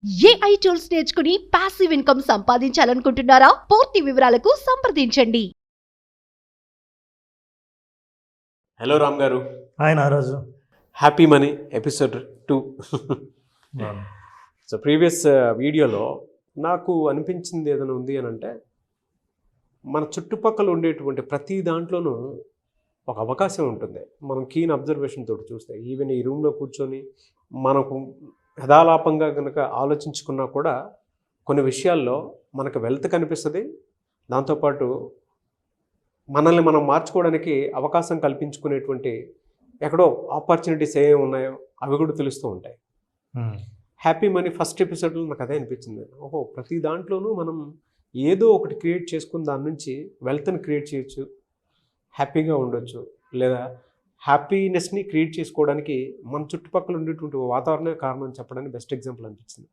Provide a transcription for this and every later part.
AI tools నేర్చుకుని passive income సంపాదించాలనుకుంటున్నారా? పూర్తి వివరాలకు సంప్రదించండి. హలో రామ్ గారు. Hi Naraju. Happy money episode 2. So previous వీడియోలో నాకు అనిపించింది ఏదైనా ఉంది అని అంటే, మన చుట్టుపక్కల ఉండేటువంటి ప్రతి దాంట్లోనూ ఒక అవకాశం ఉంటుంది. మనం కీన్ అబ్జర్వేషన్ తోటి చూస్తే, ఈవెన్ ఈ రూమ్లో కూర్చొని మనకు యథాలాపంగా కనుక ఆలోచించుకున్నా కూడా కొన్ని విషయాల్లో మనకు వెల్త్ కనిపిస్తుంది. దాంతోపాటు మనల్ని మనం మార్చుకోవడానికి అవకాశం కల్పించుకునేటువంటి ఎక్కడో ఆపర్చునిటీస్ ఏమేమి ఉన్నాయో అవి కూడా తెలుస్తూ ఉంటాయి. హ్యాపీ మనీ ఫస్ట్ ఎపిసోడ్లో నాకు అదే అనిపించింది. ఓహో, ప్రతి దాంట్లోనూ మనం ఏదో ఒకటి క్రియేట్ చేసుకుని దాని నుంచి వెల్త్ని క్రియేట్ చేయొచ్చు, హ్యాపీగా ఉండొచ్చు, లేదా హ్యాపీనెస్ని క్రియేట్ చేసుకోవడానికి మన చుట్టుపక్కల ఉండేటువంటి వాతావరణమే కారణం చెప్పడానికి బెస్ట్ ఎగ్జాంపుల్ అనిపించింది.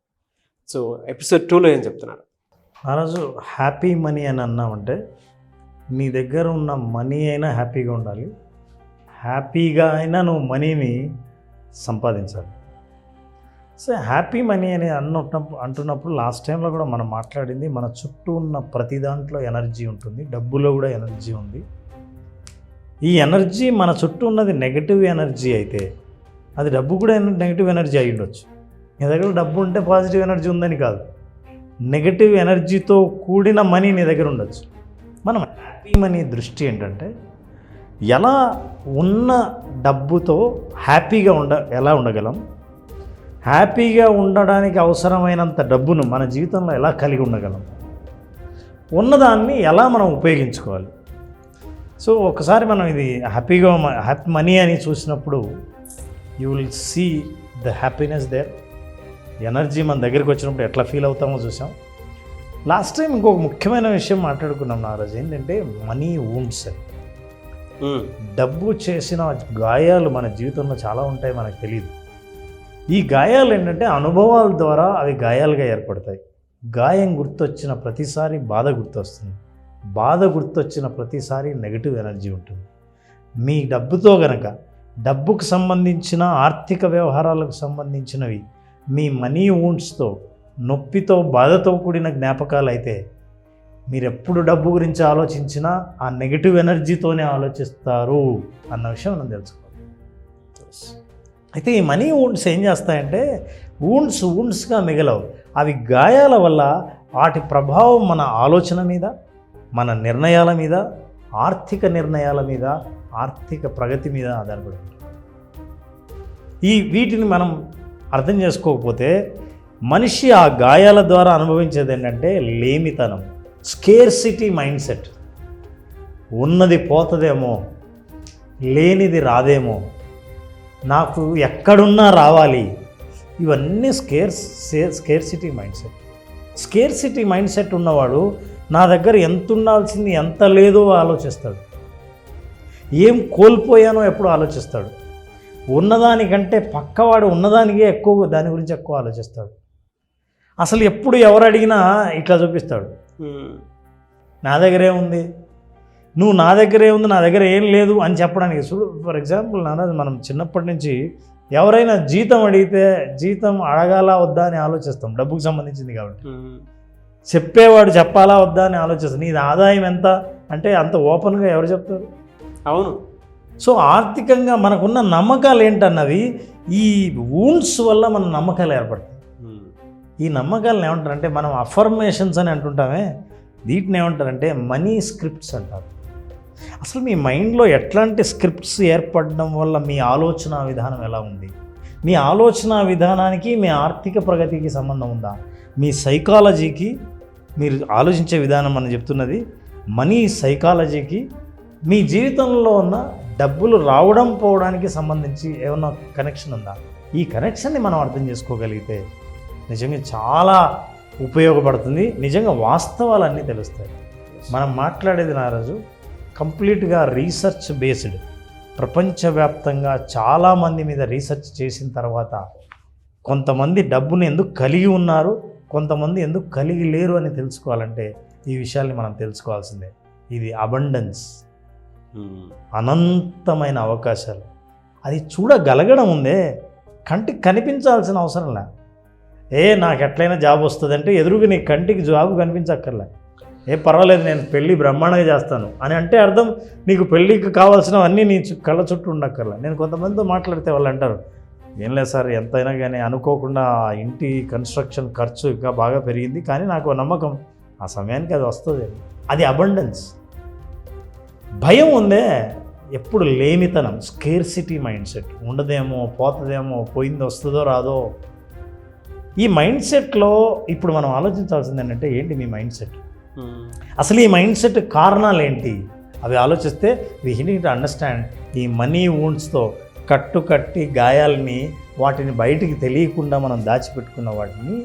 సో ఎపిసోడ్ 2లో ఏం చెప్తున్నారు? నారాజు, హ్యాపీ మనీ అని అన్నామంటే నీ దగ్గర ఉన్న మనీ అయినా హ్యాపీగా ఉండాలి, హ్యాపీగా అయినా నువ్వు మనీని సంపాదించాలి. సో హ్యాపీ మనీ అని అంటున్నప్పుడు లాస్ట్ టైంలో కూడా మనం మాట్లాడింది, మన చుట్టూ ఉన్న ప్రతి దాంట్లో ఎనర్జీ ఉంటుంది, డబ్బులో కూడా ఎనర్జీ ఉంది. ఈ ఎనర్జీ మన చుట్టూ ఉన్నది నెగటివ్ ఎనర్జీ అయితే అది డబ్బు కూడా నెగటివ్ ఎనర్జీ అయి ఉండొచ్చు. నీ దగ్గర డబ్బు ఉంటే పాజిటివ్ ఎనర్జీ ఉందని కాదు, నెగటివ్ ఎనర్జీతో కూడిన మనీ నీ దగ్గర ఉండొచ్చు. మనం హ్యాపీ మనీ దృష్టి ఏంటంటే, ఎలా ఉన్న డబ్బుతో హ్యాపీగా ఎలా ఉండగలం, హ్యాపీగా ఉండడానికి అవసరమైనంత డబ్బును మన జీవితంలో ఎలా కలిగి ఉండగలం, ఉన్నదాన్ని ఎలా మనం ఉపయోగించుకోవాలి. సో ఒకసారి మనం ఇది హ్యాపీ మనీ అని చూసినప్పుడు you will see the happiness there. Energy మన దగ్గరికి వచ్చినప్పుడు ఎట్లా ఫీల్ అవుతామో చూసాం. లాస్ట్ టైం ఇంకొక ముఖ్యమైన విషయం మాట్లాడుకున్నాం నారాజు, ఏంటంటే మనీ వూండ్స్. డబ్బు చేసిన గాయాలు మన జీవితంలో చాలా ఉంటాయి, మనకు తెలియదు. ఈ గాయాలు ఏంటంటే అనుభవాల ద్వారా అవి గాయాలుగా ఏర్పడతాయి. గాయం గుర్తొచ్చిన ప్రతిసారి బాధ గుర్తొస్తుంది, బాధ గుర్తొచ్చిన ప్రతిసారి నెగిటివ్ ఎనర్జీ ఉంటుంది. మీ డబ్బుతో గనక, డబ్బుకు సంబంధించిన ఆర్థిక వ్యవహారాలకు సంబంధించినవి మీ మనీ వూండ్స్తో, నొప్పితో, బాధతో కూడిన జ్ఞాపకాలు అయితే మీరు ఎప్పుడు డబ్బు గురించి ఆలోచించినా ఆ నెగిటివ్ ఎనర్జీతోనే ఆలోచిస్తారు అన్న విషయం మనం తెలుసుకోవాలి. అయితే ఈ మనీ వూండ్స్ ఏం చేస్తాయంటే, వూండ్స్గా మిగలవు. అవి గాయాల వల్ల వాటి ప్రభావం మన ఆలోచన మీద, మన నిర్ణయాల మీద, ఆర్థిక నిర్ణయాల మీద, ఆర్థిక ప్రగతి మీద ఆధారపడి ఉంటుంది. వీటిని మనం అర్థం చేసుకోకపోతే మనిషి ఆ గాయాల ద్వారా అనుభవించేది ఏంటంటే లేమితనం, స్కేర్సిటీ మైండ్ సెట్. ఉన్నది పోతుందేమో, లేనిది రాదేమో, నాకు ఎక్కడున్నా రావాలి, ఇవన్నీ scarcity mind set. Scarcity mind set ఉన్నవాడు నా దగ్గర ఎంత ఉండాల్సింది ఎంత లేదో ఆలోచిస్తాడు, ఏం కోల్పోయానో ఎప్పుడు ఆలోచిస్తాడు. ఉన్నదానికంటే పక్కవాడు ఉన్నదానికే దాని గురించి ఎక్కువ ఆలోచిస్తాడు. అసలు ఎప్పుడు ఎవరు అడిగినా ఇట్లా చూపిస్తాడు, నా దగ్గరే ఉంది, నువ్వు నా దగ్గరే ఉంది, నా దగ్గర ఏం లేదు అని చెప్పడానికి. చూడు, ఫర్ ఎగ్జాంపుల్ నాన్న, మనం చిన్నప్పటి నుంచి ఎవరైనా జీతం అడిగితే జీతం అడగాలా వద్దా అని ఆలోచిస్తాం, డబ్బుకు సంబంధించింది కాబట్టి. చెప్పేవాడు చెప్పాలా వద్దా అని ఆలోచిస్తాం. నీది ఆదాయం ఎంత అంటే అంత ఓపెన్గా ఎవరు చెప్తారు? అవును. సో ఆర్థికంగా మనకున్న నమ్మకాలు ఏంటన్నవి ఈ వూండ్స్ వల్ల మన నమ్మకాలు ఏర్పడతాయి. ఈ నమ్మకాలను ఏమంటారంటే, మనం అఫర్మేషన్స్ అని అంటుంటామే, వీటిని ఏమంటారంటే మనీ స్క్రిప్ట్స్ అంటారు. అసలు మీ మైండ్లో ఎట్లాంటి స్క్రిప్ట్స్ ఏర్పడడం వల్ల మీ ఆలోచన విధానం ఎలా ఉంది, మీ ఆలోచన విధానానికి మీ ఆర్థిక ప్రగతికి సంబంధం ఉందా, మీ సైకాలజీకి, మీరు ఆలోచించే విధానం మనం చెప్తున్నది మనీ సైకాలజీకి, మీ జీవితంలో ఉన్న డబ్బులు రావడం పోవడానికి సంబంధించి ఏమన్నా కనెక్షన్ ఉందా? ఈ కనెక్షన్ని మనం అర్థం చేసుకోగలిగితే నిజంగా చాలా ఉపయోగపడుతుంది. నిజంగా వాస్తవాలన్నీ తెలుస్తాయి. మనం మాట్లాడేది నారాజు కంప్లీట్గా రీసెర్చ్ బేస్డ్. ప్రపంచవ్యాప్తంగా చాలామంది మీద రీసెర్చ్ చేసిన తర్వాత కొంతమంది డబ్బుని ఎందుకు కలిగి ఉన్నారు, కొంతమంది ఎందుకు కలిగి లేరు అని తెలుసుకోవాలంటే ఈ విషయాల్ని మనం తెలుసుకోవాల్సిందే. ఇది అబండెన్స్, అనంతమైన అవకాశాలు. అది చూడగలగడం ఉందే, కంటికి కనిపించాల్సిన అవసరం లే. నాకు ఎట్లయినా జాబ్ వస్తుంది అంటే ఎదురుగా నీ కంటికి జాబ్ కనిపించక్కర్లే, పర్వాలేదు నేను పెళ్ళి బ్రహ్మాండంగా చేస్తాను అని అంటే అర్థం నీకు పెళ్ళికి కావాల్సినవన్నీ నీ కళ్ళ చుట్టూ ఉండక్కర్లే. నేను కొంతమందితో మాట్లాడితే వాళ్ళు అంటారు, ఏం లేదు సార్ ఎంతైనా కానీ అనుకోకుండా ఆ ఇంటి కన్స్ట్రక్షన్ ఖర్చు ఇంకా బాగా పెరిగింది, కానీ నాకు నమ్మకం ఆ సమయానికి అది వస్తుంది. అది అబండెన్స్. భయం ఉందే ఎప్పుడు లేమితనం, స్కేర్సిటీ మైండ్ సెట్. ఉండదేమో, పోతుందేమో, పోయింది వస్తుందో రాదో. ఈ మైండ్ సెట్లో ఇప్పుడు మనం ఆలోచించాల్సింది ఏంటంటే, ఏంటి మీ మైండ్ సెట్, అసలు ఈ మైండ్ సెట్ కారణాలు ఏంటి అవి ఆలోచిస్తే వి నీడ్ టు అండర్స్టాండ్. ఈ మనీ వూండ్స్తో కట్టి గాయాలని, వాటిని బయటికి తెలియకుండా మనం దాచిపెట్టుకున్న వాటిని,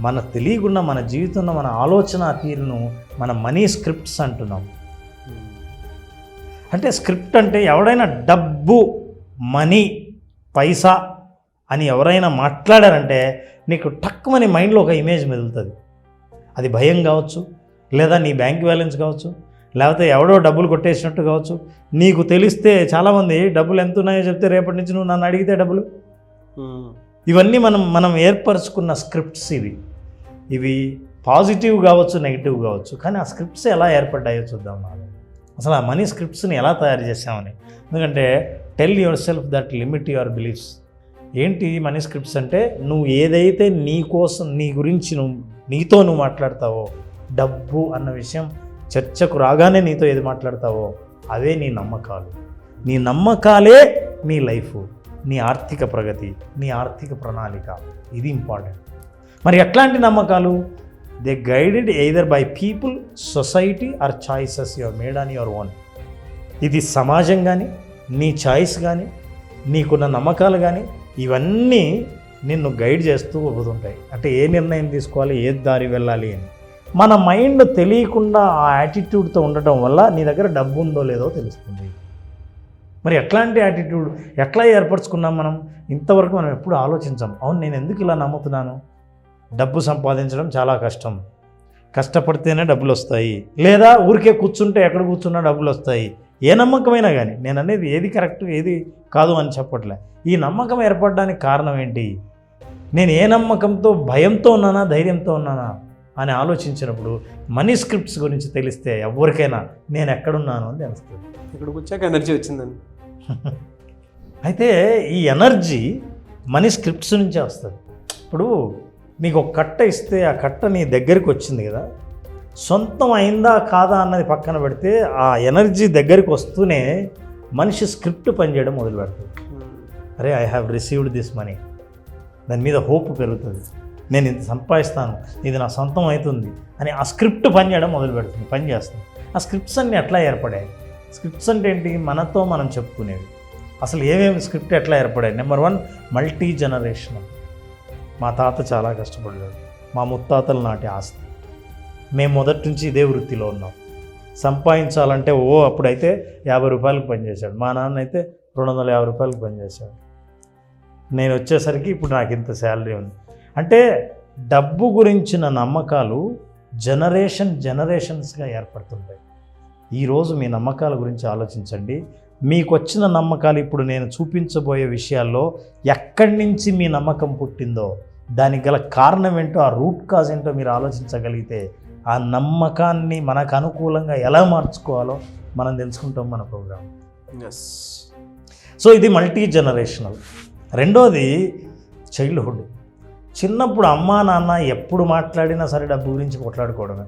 మన తెలియకుండా మన జీవితంలో మన ఆలోచన తీరును మన మనీ స్క్రిప్ట్స్ అంటున్నాం. అంటే స్క్రిప్ట్ అంటే ఎవడైనా డబ్బు, మనీ, పైసా అని ఎవరైనా మాట్లాడారంటే నీకు టక్కుమని మైండ్లో ఒక ఇమేజ్ మెదులుతుంది. అది భయం కావచ్చు, లేదా నీ బ్యాంక్ బ్యాలెన్స్ కావచ్చు, లేకపోతే ఎవడో డబ్బులు కొట్టేసినట్టు కావచ్చు. నీకు తెలిస్తే చాలామంది డబ్బులు ఎంత ఉన్నాయో చెప్తే రేపటి నుంచి నువ్వు నన్ను అడిగితే డబ్బులు. ఇవన్నీ మనం ఏర్పరచుకున్న స్క్రిప్ట్స్. ఇవి పాజిటివ్ కావచ్చు, నెగిటివ్ కావచ్చు. కానీ ఆ స్క్రిప్ట్స్ ఎలా ఏర్పడ్డాయో చూద్దాం. అసలు ఆ మనీ స్క్రిప్ట్స్ని ఎలా తయారు చేసామని. ఎందుకంటే tell your self that limit your beliefs. ఏంటి మనీ స్క్రిప్ట్స్ అంటే, నువ్వు ఏదైతే నీ కోసం, నీ గురించి నీతో నువ్వు మాట్లాడతావో, డబ్బు అన్న విషయం చర్చకు రాగానే నీతో ఏది మాట్లాడతావో అవే నీ నమ్మకాలు. నీ నమ్మకాలే నీ లైఫ్, నీ ఆర్థిక ప్రగతి, నీ ఆర్థిక ప్రణాళిక. ఇది ఇంపార్టెంట్. మరి ఎట్లాంటి నమ్మకాలు? They guided either by people, society or choices your made on your own. ఇది సమాజం కానీ, నీ చాయిస్ కానీ, నీకున్న నమ్మకాలు కానీ, ఇవన్నీ నిన్ను గైడ్ చేస్తూ పోతుంటాయి. అంటే ఏ నిర్ణయం తీసుకోవాలి, ఏ దారి వెళ్ళాలి అని. మన మైండ్ తెలియకుండా ఆ యాటిట్యూడ్తో ఉండటం వల్ల నీ దగ్గర డబ్బు ఉందో లేదో తెలుస్తుంది. మరి ఎట్లాంటి యాటిట్యూడ్ ఎట్లా ఏర్పరచుకున్నాం మనం? ఇంతవరకు మనం ఎప్పుడు ఆలోచించాం. అవును, నేను ఎందుకు ఇలా నమ్ముతున్నాను? డబ్బు సంపాదించడం చాలా కష్టం, కష్టపడితేనే డబ్బులు వస్తాయి, లేదా ఊరికే కూర్చుంటే ఎక్కడ కూర్చున్నా డబ్బులు వస్తాయి. ఏ నమ్మకమైనా కానీ, నేను అనేది ఏది కరెక్ట్ ఏది కాదు అని చెప్పట్లే. ఈ నమ్మకం ఏర్పడడానికి కారణం ఏంటి? నేను ఏ నమ్మకంతో, భయంతో ఉన్నానా, ధైర్యంతో ఉన్నానా అని ఆలోచించినప్పుడు మనీ స్క్రిప్ట్స్ గురించి తెలిస్తే ఎవరికైనా నేను ఎక్కడున్నాను అని తెలుస్తుంది. ఇక్కడికి వచ్చాక ఎనర్జీ వచ్చిందని. అయితే ఈ ఎనర్జీ మనీ స్క్రిప్ట్స్ నుంచే వస్తుంది. ఇప్పుడు నీకు ఒక కట్ట ఇస్తే ఆ కట్ట నీ దగ్గరికి వచ్చింది కదా, సొంతం అయిందా కాదా అన్నది పక్కన పెడితే ఆ ఎనర్జీ దగ్గరికి వస్తూనే మనిషి స్క్రిప్ట్ పనిచేయడం మొదలు పెడుతుంది. అరే, I have received this money. దాని మీద హోప్ పెరుగుతుంది. నేను ఇది సంపాదిస్తాను, ఇది నా సొంతం అవుతుంది అని ఆ స్క్రిప్ట్ పనిచేయడం మొదలు పెడుతుంది, పనిచేస్తుంది. ఆ స్క్రిప్ట్స్ అన్నీ ఎట్లా ఏర్పడాయి? స్క్రిప్ట్స్ అంటే ఏంటి? మనతో మనం చెప్పుకునేవి. అసలు ఏమేమి స్క్రిప్ట్ ఎట్లా ఏర్పడాయి? Number 1, multi generational. మా తాత చాలా కష్టపడ్డాడు, మా ముత్తాతల నాటి ఆస్తి. మేము మొదటి నుంచి ఇదే వృత్తిలో ఉన్నాం. సంపాదించాలంటే అప్పుడైతే 50 రూపాయలకు పనిచేశాడు, మా నాన్న అయితే 250 రూపాయలకు పనిచేశాడు. నేను వచ్చేసరికి ఇప్పుడు నాకు ఇంత శాలరీ ఉంది. అంటే డబ్బు గురించిన నమ్మకాలు జనరేషన్స్గా ఏర్పడుతుంటాయి. ఈరోజు మీ నమ్మకాల గురించి ఆలోచించండి. మీకు వచ్చిన నమ్మకాలు ఇప్పుడు నేను చూపించబోయే విషయాల్లో ఎక్కడి నుంచి మీ నమ్మకం పుట్టిందో, దానికి గల కారణం ఏంటో, ఆ రూట్ కాజ్ ఏంటో మీరు ఆలోచించగలిగితే ఆ నమ్మకాన్ని మనకు అనుకూలంగా ఎలా మార్చుకోవాలో మనం తెలుసుకుంటాం మన ప్రోగ్రాం. సో ఇది మల్టీ జనరేషనల్. రెండోది చైల్డ్హుడ్. చిన్నప్పుడు అమ్మా నాన్న ఎప్పుడు మాట్లాడినా సరే డబ్బు గురించి కొట్లాడుకోవడమే.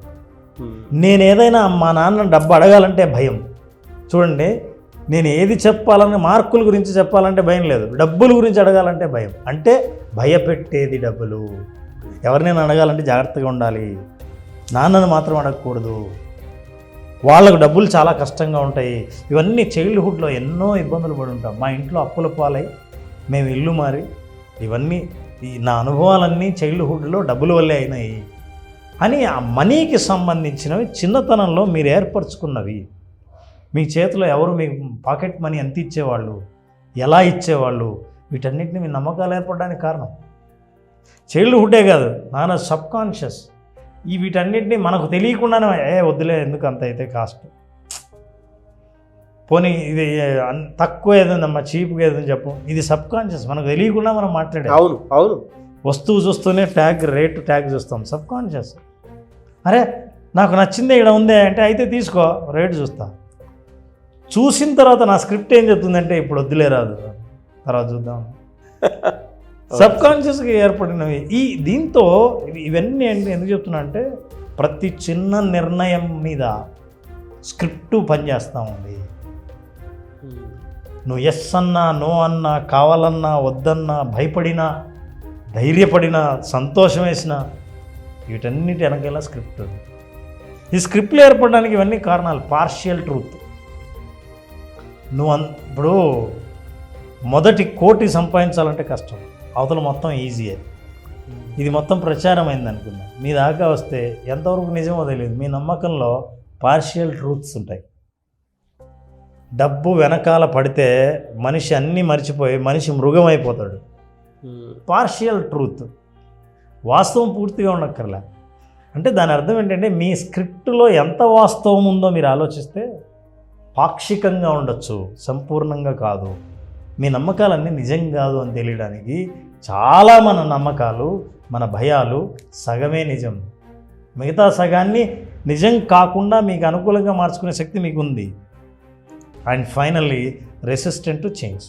నేను ఏదైనా మా నాన్న డబ్బు అడగాలంటే భయం. చూడండి, నేను ఏది చెప్పాలని, మార్కుల గురించి చెప్పాలంటే భయం లేదు, డబ్బుల గురించి అడగాలంటే భయం. అంటే భయపెట్టేది డబ్బులు. ఎవరినైనా అడగాలంటే జాగ్రత్తగా ఉండాలి, నాన్నను మాత్రం అడగకూడదు, వాళ్ళకు డబ్బులు చాలా కష్టంగా ఉంటాయి. ఇవన్నీ చైల్డ్హుడ్లో ఎన్నో ఇబ్బందులు పడి ఉంటాం. మా ఇంట్లో అప్పుల పాలై మేము ఇల్లు మారి, ఇవన్నీ నా అనుభవాలన్నీ చైల్డ్హుడ్లో డబ్బుల వల్లే అయినాయి అని ఆ మనీకి సంబంధించినవి చిన్నతనంలో మీరు ఏర్పరచుకున్నవి. మీ చేతిలో ఎవరు మీకు పాకెట్ మనీ ఎంత ఇచ్చేవాళ్ళు, ఎలా ఇచ్చేవాళ్ళు, వీటన్నిటిని మీ నమ్మకాలు ఏర్పడడానికి కారణం చైల్డ్హుడ్డే కాదు, నాన్న సబ్కాన్షియస్. వీటన్నిటిని మనకు తెలియకుండానే వద్దులే ఎందుకు అంత అయితే కాస్ట్, పోనీ ఇది తక్కువ ఏదైందమ్మా, చీప్గా ఏదని చెప్పు, ఇది సబ్కాన్షియస్, మనకు తెలియకుండా మనం మాట్లాడే. అవును అవును వస్తువు చూస్తూనే రేట్ ట్యాగ్ చూస్తాం. Sub conscious. అరే నాకు నచ్చిందే ఇక్కడ ఉందే అంటే అయితే తీసుకో, రేటు చూస్తా. చూసిన తర్వాత నా స్క్రిప్ట్ ఏం చెప్తుందంటే ఇప్పుడు వద్దులే రాదు, తర్వాత చూద్దాం. సబ్ కాన్షియస్గా ఏర్పడినవి. దీంతో ఇవన్నీ ఎందుకు చెప్తున్నా అంటే ప్రతి చిన్న నిర్ణయం మీద స్క్రిప్టు పనిచేస్తూ ఉంది. నువ్వు ఎస్ అన్నా, నో అన్నా, కావాలన్నా, వద్దన్నా, భయపడినా, ధైర్యపడినా, సంతోషం వేసినా, వీటన్నిటి వెనకాల స్క్రిప్ట్ ఉంది. ఈ స్క్రిప్ట్లు ఏర్పడడానికి ఇవన్నీ కారణాలు. Partial truth. ఇప్పుడు మొదటి 1 కోటి సంపాదించాలంటే కష్టం, అవతల మొత్తం ఈజీయే. ఇది మొత్తం ప్రచారం అయింది అనుకున్నా, మీ దాకా వస్తే ఎంతవరకు నిజమో తెలియదు. మీ నమ్మకంలో పార్షియల్ ట్రూత్స్ ఉంటాయి. డబ్బు వెనకాల పడితే మనిషి అన్నీ మర్చిపోయి మనిషి మృగం అయిపోతాడు. Partial truth. వాస్తవం పూర్తిగా ఉండక్కర్లే. అంటే దాని అర్థం ఏంటంటే మీ స్క్రిప్టులో ఎంత వాస్తవం ఉందో మీరు ఆలోచిస్తే పాక్షికంగా ఉండొచ్చు, సంపూర్ణంగా కాదు. మీ నమ్మకాలన్నీ నిజం కాదు అని తెలియడానికి చాలా మన నమ్మకాలు, మన భయాలు సగమే నిజం. మిగతా సగాన్ని నిజం కాకుండా మీకు అనుకూలంగా మార్చుకునే శక్తి మీకు ఉంది. And finally resistant to change.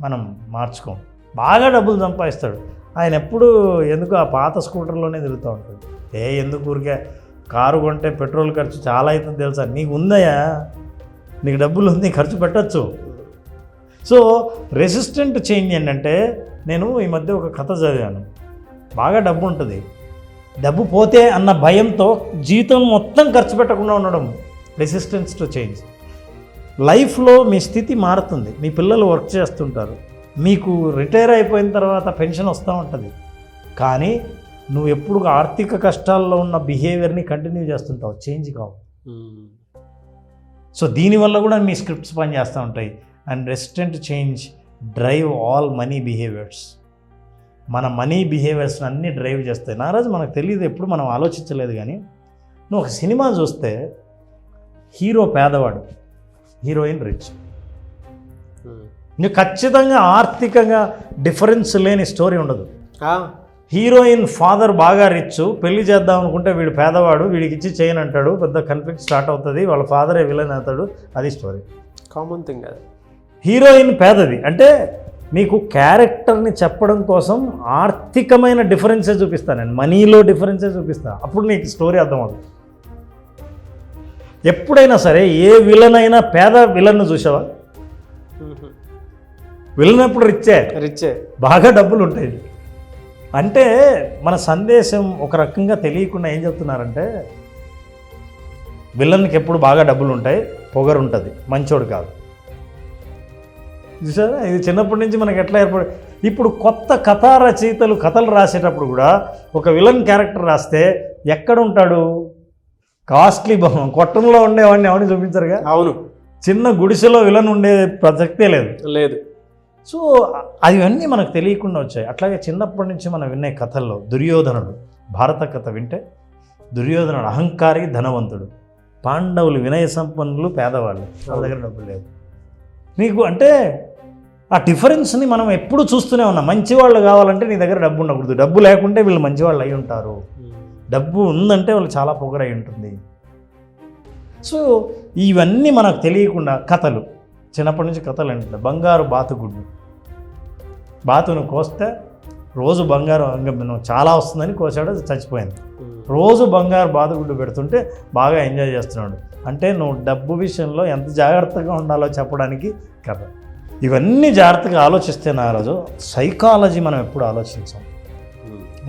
మనం మార్చుకోం. బాగా డబ్బులు సంపాదిస్తాడు ఆయన, ఎప్పుడు ఎందుకు ఆ పాత స్కూటర్లోనే తిరుగుతూ ఉంటాడు. ఎందుకు ఊరికే కారు కొంటే పెట్రోల్ ఖర్చు చాలా అవుతుంది తెలుసా, నీకు ఉందయా, నీకు డబ్బులు ఉంది, ఖర్చు పెట్టచ్చు. సో రెసిస్టెంట్ చేంజ్ ఏంటంటే, నేను ఈ మధ్య ఒక కథ చదివాను. బాగా డబ్బు ఉంటుంది, డబ్బు పోతే అన్న భయంతో జీవితం మొత్తం ఖర్చు పెట్టకుండా ఉండడం రెసిస్టెన్స్ టు చేంజ్. లైఫ్లో మీ స్థితి మారుతుంది. మీ పిల్లలు వర్క్ చేస్తుంటారు, మీకు రిటైర్ అయిపోయిన తర్వాత పెన్షన్ వస్తూ ఉంటుంది, కానీ నువ్వు ఎప్పుడు ఆర్థిక కష్టాల్లో ఉన్న బిహేవియర్ని కంటిన్యూ చేస్తుంటావు, చేంజ్ కావు. సో దీనివల్ల కూడా మీ స్క్రిప్ట్స్ పనిచేస్తూ ఉంటాయి. And resistant change drive all money behaviours. మన మనీ బిహేవియర్స్ని అన్నీ డ్రైవ్ చేస్తాయి. నా రోజు మనకు తెలియదు, ఎప్పుడు మనం ఆలోచించలేదు. కానీ నువ్వు ఒక సినిమా చూస్తే హీరో పేదవాడు, హీరోయిన్ రిచ్. నువ్వు ఖచ్చితంగా ఆర్థికంగా డిఫరెన్స్ లేని స్టోరీ ఉండదు. హీరోయిన్ ఫాదర్ బాగా రిచ్, పెళ్లి చేద్దాం అనుకుంటే వీడు పేదవాడు, వీడికి ఇచ్చి చేయను అంటాడు, పెద్ద కన్ఫ్లిక్ట్ స్టార్ట్ అవుతుంది, వాళ్ళ ఫాదరే విలన్ అవుతాడు. అది స్టోరీ. కామన్ థింగ్ అది. హీరోయిన్ పేదది అంటే నీకు క్యారెక్టర్ని చెప్పడం కోసం ఆర్థికమైన డిఫరెన్సే చూపిస్తాను నేను, మనీలో డిఫరెన్సే చూపిస్తాను, అప్పుడు నీకు స్టోరీ అర్థమవుతుంది. ఎప్పుడైనా సరే ఏ విలన్ అయినా పేద విలన్ను చూసావా? విలన్ ఎప్పుడు రిచ్చే, బాగా డబ్బులు ఉంటాయి. అంటే మన సందేశం ఒక రకంగా తెలియకుండా ఏం చెప్తున్నారంటే, విలన్కి ఎప్పుడు బాగా డబ్బులు ఉంటాయి, పొగరు ఉంటుంది, మంచోడు కాదు. చూసారా, ఇది చిన్నప్పటి నుంచి మనకి ఎట్లా ఏర్పడి. ఇప్పుడు కొత్త కథా రచయితలు కథలు రాసేటప్పుడు కూడా ఒక విలన్ క్యారెక్టర్ రాస్తే ఎక్కడ ఉంటాడు? కాస్ట్లీ బొమ్మ కొట్టంలో ఉండేవాడిని ఎవరిని చూపించరుగా. అవును, చిన్న గుడిసెలో విలన్ ఉండే ప్రసక్తే లేదు. సో అవన్నీ మనకు తెలియకుండా వచ్చాయి. అట్లాగే చిన్నప్పటి నుంచి మనం వినే కథల్లో దుర్యోధనుడు, భారత కథ వింటే దుర్యోధనుడు అహంకారి, ధనవంతుడు. పాండవులు వినయ సంపన్నులు, పేదవాళ్ళు, వాళ్ళ దగ్గర డబ్బులు లేదు. నీకు అంటే ఆ డిఫరెన్స్ని మనం ఎప్పుడు చూస్తూనే ఉన్నాం. మంచివాళ్ళు కావాలంటే నీ దగ్గర డబ్బు ఉండకూడదు, డబ్బు లేకుంటే వీళ్ళు మంచివాళ్ళు అయి ఉంటారు, డబ్బు ఉందంటే వాళ్ళు చాలా పొగరై ఉంటుంది. సో ఇవన్నీ మనకు తెలియకుండా కథలు, చిన్నప్పటి నుంచి కథలు అంటే బంగారు బాతుగుడ్డు, బాతును కోస్తే రోజు బంగారు చాలా వస్తుందని కోసాడు, చచ్చిపోయింది. రోజు బంగారు బాతుగుడ్డు పెడుతుంటే బాగా ఎంజాయ్ చేస్తున్నాడు. అంటే నువ్వు డబ్బు విషయంలో ఎంత జాగ్రత్తగా ఉండాలో చెప్పడానికి కథ. ఇవన్నీ జాగ్రత్తగా ఆలోచిస్తే నా రోజు సైకాలజీ మనం ఎప్పుడు ఆలోచించాం.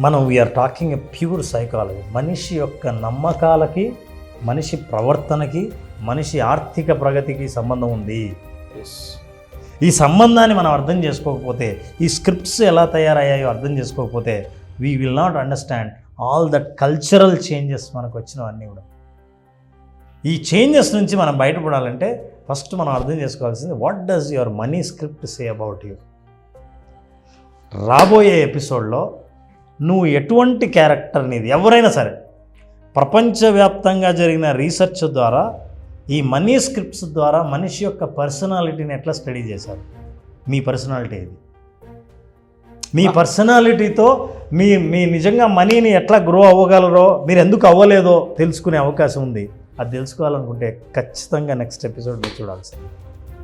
మనం we are talking a pure psychology. మనిషి యొక్క నమ్మకాలకి, మనిషి ప్రవర్తనకి, మనిషి ఆర్థిక ప్రగతికి సంబంధం ఉంది. ఈ సంబంధాన్ని మనం అర్థం చేసుకోకపోతే, ఈ స్క్రిప్ట్స్ ఎలా తయారయ్యాయో అర్థం చేసుకోకపోతే, we will not understand all that cultural changes మనకు వచ్చినవన్నీ కూడా. ఈ చేంజెస్ నుంచి మనం బయటపడాలంటే ఫస్ట్ మనం అర్థం చేసుకోవాల్సింది, what does your money script say about you. రాబోయే ఎపిసోడ్లో నువ్వు ఎటువంటి క్యారెక్టర్ నీది, ఎవరైనా సరే ప్రపంచవ్యాప్తంగా జరిగిన రీసెర్చ్ ద్వారా, ఈ మనీ స్క్రిప్ట్స్ ద్వారా మనిషి యొక్క పర్సనాలిటీని ఎట్లా స్టడీ చేశారు. మీ పర్సనాలిటీ ఇది. మీ పర్సనాలిటీతో మీ నిజంగా మనీని ఎట్లా గ్రో అవ్వగలరో, మీరు ఎందుకు అవ్వలేదో తెలుసుకునే అవకాశం ఉంది. అది తెలుసుకోవాలనుకుంటే ఖచ్చితంగా నెక్స్ట్ ఎపిసోడ్ మీరు చూడాల్సింది.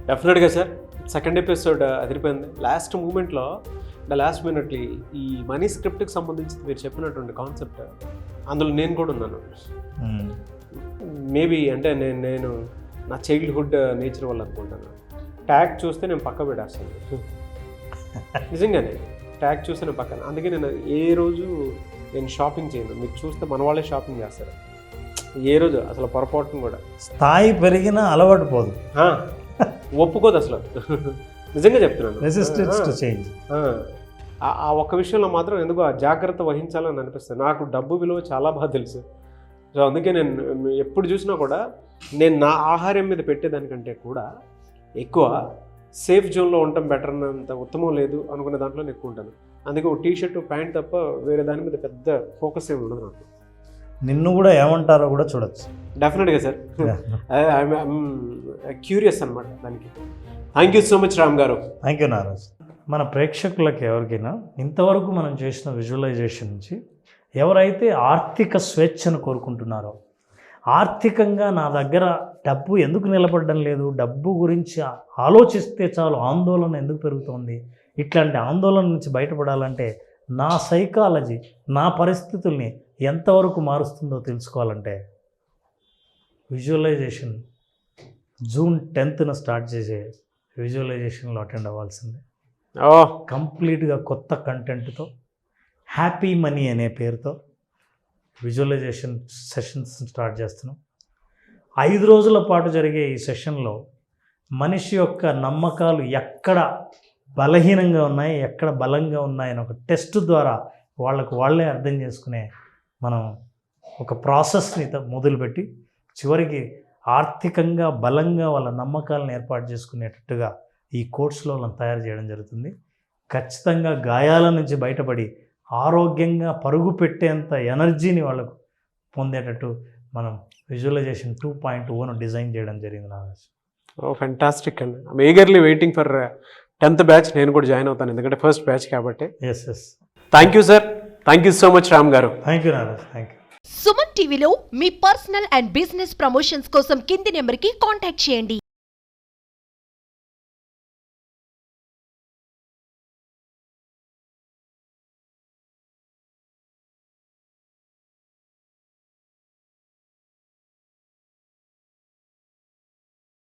డెఫినెట్గా సార్. సెకండ్ ఎపిసోడ్ అదిరిపోయింది. లాస్ట్ మూమెంట్లో లాస్ట్ మినిట్లీ ఈ మనీ స్క్రిప్ట్కి సంబంధించి మీరు చెప్పినటువంటి కాన్సెప్ట్, అందులో నేను కూడా ఉన్నాను. మేబీ అంటే నేను నా చైల్డ్హుడ్ నేచర్ వల్ల అనుకుంటాను. ట్యాగ్ చూస్తే నేను పక్క పెట్టేస్తాను. నిజంగానే ట్యాగ్ చూస్తే నేను పక్కన. అందుకే నేను ఏ రోజు నేను షాపింగ్ చేయను. మీకు చూస్తే మన వాళ్ళే షాపింగ్ చేస్తారు. ఏ రోజు అసలు పొరపాటును కూడా. స్థాయి పెరిగినా అలవాటు పోదు, ఒప్పుకోదు అసలు. నిజంగా చెప్తున్నాను. Resistance to change. ఆ ఒక్క విషయంలో మాత్రం ఎందుకు ఆ జాగ్రత్త వహించాలని అనిపిస్తుంది. నాకు డబ్బు విలువ చాలా బాగా తెలుసు. సో అందుకే నేను ఎప్పుడు చూసినా కూడా నేను నా ఆహారం మీద పెట్టేదానికంటే కూడా ఎక్కువ సేఫ్ జోన్లో ఉండటం బెటర్ అన్నంత ఉత్తమం లేదు అనుకునే దాంట్లో నేను ఎక్కువ ఉంటాను. అందుకే ఒక టీషర్ట్ ప్యాంట్ తప్ప వేరే దాని మీద పెద్ద ఫోకస్ ఏమి ఉండదు నాకు. నిన్ను కూడా ఏమంటారో కూడా చూడొచ్చు. డెఫినెట్గా సార్. ఐఎమ్ క్యూరియస్ అనమాట దానికి. Thank you so much Ram గారు. Thank you Naraj. మన ప్రేక్షకులకి ఎవరికైనా ఇంతవరకు మనం చేసిన విజువలైజేషన్ నుంచి ఎవరైతే ఆర్థిక స్వేచ్ఛను కోరుకుంటున్నారో, ఆర్థికంగా నా దగ్గర డబ్బు ఎందుకు నిలబడడం లేదు, డబ్బు గురించి ఆలోచిస్తే చాలు ఆందోళన ఎందుకు పెరుగుతోంది, ఇట్లాంటి ఆందోళన నుంచి బయటపడాలంటే నా సైకాలజీ నా పరిస్థితుల్ని ఎంతవరకు మారుస్తుందో తెలుసుకోవాలంటే విజువలైజేషన్ జూన్ 10th స్టార్ట్ చేసే విజువలైజేషన్లో అటెండ్ అవ్వాల్సిందే. కంప్లీట్గా కొత్త కంటెంట్తో హ్యాపీ మనీ అనే పేరుతో విజువలైజేషన్ సెషన్స్ స్టార్ట్ చేస్తున్నాం. 5 రోజుల పాటు జరిగే ఈ సెషన్లో మనిషి యొక్క నమ్మకాలు ఎక్కడ బలహీనంగా ఉన్నాయి, ఎక్కడ బలంగా ఉన్నాయని ఒక టెస్ట్ ద్వారా వాళ్ళే అర్థం చేసుకునే మనం ఒక ప్రాసెస్ని మొదలుపెట్టి చివరికి ఆర్థికంగా బలంగా వాళ్ళ నమ్మకాలను ఏర్పాటు చేసుకునేటట్టుగా ఈ కోర్సులో వాళ్ళని తయారు చేయడం జరుగుతుంది. ఖచ్చితంగా గాయాల నుంచి బయటపడి ఆరోగ్యంగా పరుగు పెట్టేంత ఎనర్జీని వాళ్ళకు పొందేటట్టు మనం విజువలైజేషన్ 2.0 డిజైన్ చేయడం జరిగింది. నాగేష్, ఫెంటాస్టిక్ అండి. I'm eagerly waiting for 10th batch. నేను కూడా జాయిన్ అవుతాను, ఎందుకంటే ఫస్ట్ బ్యాచ్ కాబట్టి. Yes. Thank you sir. Thank you so much Ram గారు. Thank you Nagesh. Thank you. Suman టీవీలో మీ పర్సనల్ అండ్ బిజినెస్ ప్రమోషన్స్ కోసం కింది నెంబర్కి కాంటాక్ట్ చేయండి.